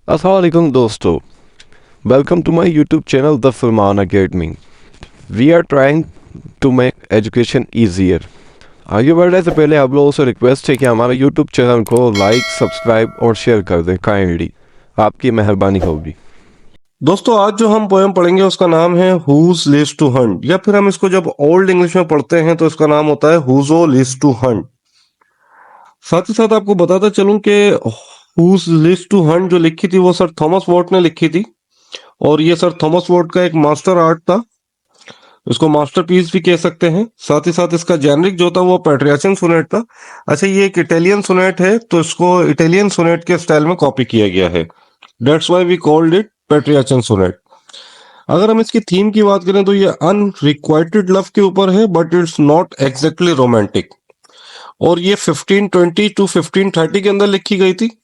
Assalamualaikum दोस्तों, welcome to my YouTube channel The Filman Academy. We are trying to make education easier. आगे बढ़ने से पहले आप लोगों से रिक्वेस्ट है कि हमारे YouTube चैनल को लाइक, सब्सक्राइब और शेयर कर दें काइंडली, आपकी मेहरबानी होगी। दोस्तों आज जो हम पोएम पढ़ेंगे उसका नाम है हुज लिव्स टू हंट, या फिर हम इसको जब ओल्ड इंग्लिश में पढ़ते हैं तो इसका नाम होता है हुजो लिव्स टू हंट। साथ ही साथ आपको बताता चलूं कि हुज लिव्स टू हंट जो लिखी थी वो सर थॉमस वॉट ने लिखी थी, और ये सर थॉमस वॉट का एक मास्टर आर्ट था, इसको मास्टरपीस भी कह सकते हैं। साथ ही साथ इसका जेनरिक जो था वो पैट्रियाचियन सोनेट था। अच्छा, ये एक इटालियन सोनेट है तो इसको इटालियन सोनेट के स्टाइल में कॉपी किया गया है, that's why we called it Petrarchan sonnet. अगर हम इसकी थीम की बात करें तो ये अनरिक्वाइटेड लव के ऊपर है, but it's not exactly romantic, और ये 1520 टू 1530 के अंदर लिखी गई थी।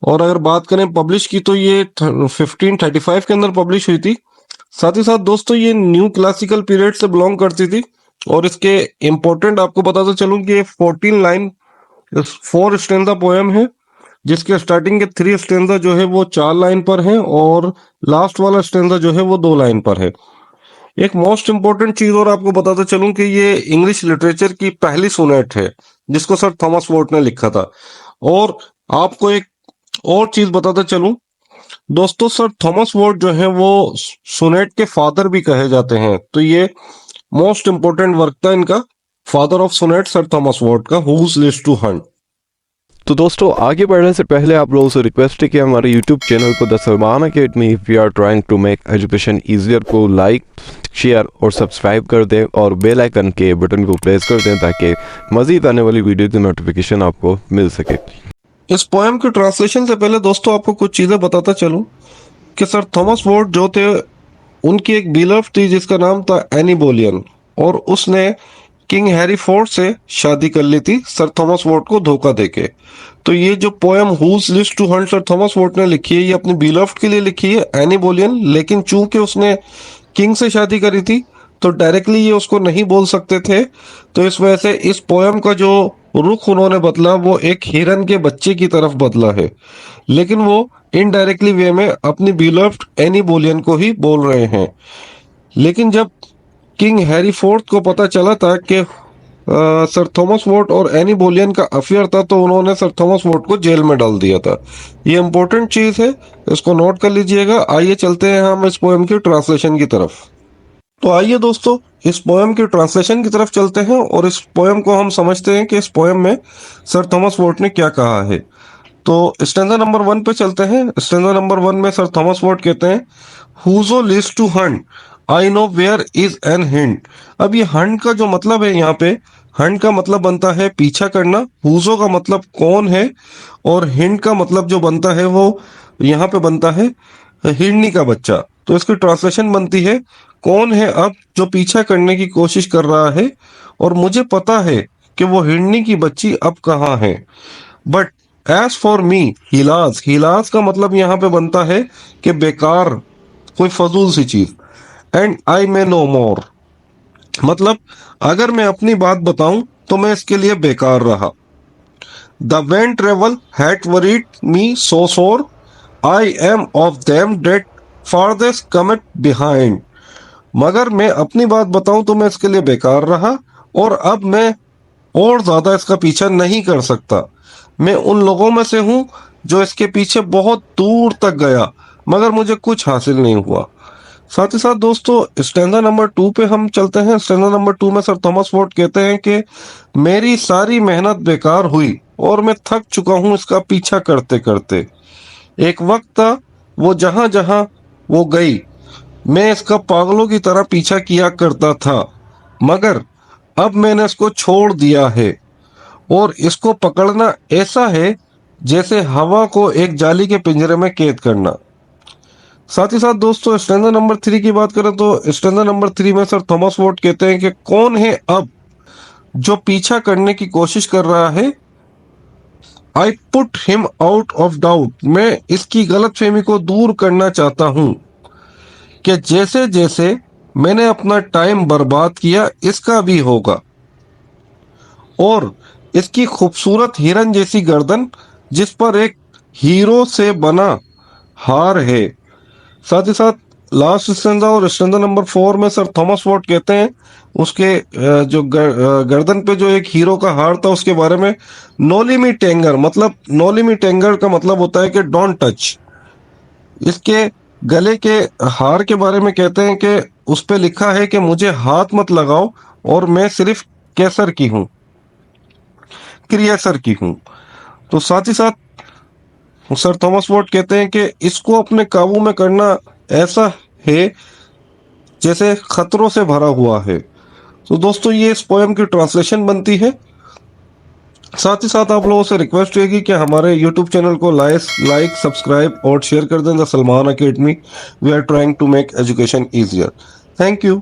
और अगर बात करें पब्लिश की तो ये 1535 के अंदर पब्लिश हुई थी। साथ ही साथ दोस्तों ये न्यू क्लासिकल पीरियड से बिलोंग करती थी, और इसके इम्पोर्टेंट आपको बताता चलूं कि ये 14 लाइन 4 स्टैंजा पोएम है, जिसके स्टार्टिंग के 3 स्टैंजा जो है वो 4 लाइन पर है, और लास्ट वाला स्टैंजा जो है वो 2 लाइन पर है। एक मोस्ट इंपॉर्टेंट चीज और आपको बताता चलूं कि ये इंग्लिश लिटरेचर की पहली सोनेट है जिसको सर थॉमस वॉट ने लिखा था। और आपको एक और चीज बताता चलूं दोस्तों, सर थॉमस वॉट जो है वो सोनेट के फादर भी कहे जाते हैं, तो ये मोस्ट इंपॉर्टेंट वर्क था इनका, father of sonnet sir Thomas Wyatt का हुज लिव्स टू हंट। तो दोस्तों आगे बढ़ने से पहले आप लोगों से रिक्वेस्ट है कि हमारे YouTube चैनल को the Salman Academy we are trying to make education easier को लाइक, शेयर और सब्सक्राइब कर दें और बेल आइकन के बटन को प्रेस कर दें ताकि मज़ीद आने वाली वीडियो की नोटिफिकेशन आपको मिल सके। इस पोएम के ट्रांसलेशन से पहले दोस्तों आपको कुछ चीजें बताता चलूं कि सर थॉमस वॉट जो थे उनकी एक बिलव थी जिसका नाम था एनी बोलियन, और उसने किंग हैरी फोर्थ से शादी कर ली थी सर थॉमस वॉट को धोखा देके। तो ये जो poem whose lives to hunt sir Thomas Wyatt ने लिखी है ये अपनी बिलव्ड के लिए लिखी है एनी बोलियन, लेकिन चूंकि उसने किंग से शादी करी थी तो डायरेक्टली ये उसको नहीं बोल सकते थे, तो इस वजह से इस पोएम का जो रुख उन्होंने बदला वो एक हिरन के बच्चे की तरफ बदला है, लेकिन वो इनडायरेक्टली वे में अपनी बिलव्ड एनी बोलियन को ही बोल रहे हैं। लेकिन जब किंग हैरी फोर्थ को पता चला था कि सर थॉमस वॉट और एनी बोलियन का अफेयर था तो उन्होंने सर थॉमस वॉट को जेल में डाल दिया था। ये इंपॉर्टेंट चीज है, इसको नोट कर लीजिएगा। आइए चलते हैं हम इस पोएम की ट्रांसलेशन की तरफ। तो आइए दोस्तों इस पोएम की ट्रांसलेशन की तरफ चलते हैं और इस पोएम को हम समझते हैं कि इस पोएम में सर थॉमस वॉट ने क्या कहा है। तो स्टैंजा नंबर 1 पे चलते हैं। स्टैंजा नंबर 1 में सर थॉमस वॉट कहते हैं whoso lives to hunt I know where is an hint. अब ये हंट का जो मतलब है यहाँ पे, हंट का मतलब बनता है पीछा करना, हुजो का मतलब कौन है, और हिंट का मतलब जो बनता है वो यहाँ पे बनता है हिरनी का बच्चा। तो इसकी ट्रांसलेशन बनती है कौन है अब जो पीछा करने की कोशिश कर रहा है, और मुझे पता है कि वो हिरनी की बच्ची अब कहाँ है। बट एज फॉर मी हिलास, हिलास का मतलब यहाँ पे बनता है कि बेकार, कोई फजूल सी चीज। एंड आई मे नो मोर, मतलब अगर मैं अपनी बात बताऊं तो मैं इसके लिए बेकार रहा। The vain travel had worried me so sore I am of them that farthest come behind. मगर मैं अपनी बात बताऊं तो मैं इसके लिए बेकार रहा, और अब मैं और ज्यादा इसका पीछा नहीं कर सकता। मैं उन लोगों में से हूं जो इसके पीछे बहुत दूर तक गया मगर मुझे कुछ हासिल नहीं हुआ। साथ ही साथ दोस्तों स्टैंजा नंबर 2 पे हम चलते हैं। स्टैंजा नंबर 2 में सर थॉमस वॉट कहते हैं कि मेरी सारी मेहनत बेकार हुई और मैं थक चुका हूं इसका पीछा करते करते। एक वक्त था वो जहां जहां वो गई मैं इसका पागलों की तरह पीछा किया करता था, मगर अब मैंने इसको छोड़ दिया है, और इसको पकड़ना ऐसा है जैसे हवा को एक जाली के पिंजरे में कैद करना। साथ ही साथ दोस्तों स्टैंजा नंबर 3 की बात करें तो स्टैंजा नंबर 3 में सर थॉमस वॉट कहते हैं कि कौन है अब जो पीछा करने की कोशिश कर रहा है। I put him out of doubt, मैं इसकी गलतफहमी को दूर करना चाहता हूं कि जैसे जैसे मैंने अपना टाइम बर्बाद किया इसका भी होगा। और इसकी खूबसूरत हिरन जैसी गर्दन जिस पर एक हीरो से बना हार है। साथ ही साथ लास्ट स्टैंजा और स्टैंजा नंबर 4 में सर थॉमस वॉट कहते हैं उसके जो गर्दन पे जो एक हीरो का हार था उसके बारे में, नोली मी टेंगर, मतलब नोली मी टेंगर का मतलब होता है कि डोंट टच। इसके गले के हार के बारे में कहते हैं कि उस पे लिखा है कि मुझे हाथ मत लगाओ और मैं सिर्फ कैसर की हूँ, क्रिएसर की हूँ। तो साथ ही साथ सर थॉमस वॉट कहते हैं कि इसको अपने काबू में करना ऐसा है जैसे खतरों से भरा हुआ है। तो दोस्तों ये इस पोएम की ट्रांसलेशन बनती है। साथ ही साथ आप लोगों से रिक्वेस्ट रहेगी कि हमारे यूट्यूब चैनल को लाइक सब्सक्राइब और शेयर कर दें the Salman Academy. We are trying to make education easier. Thank you.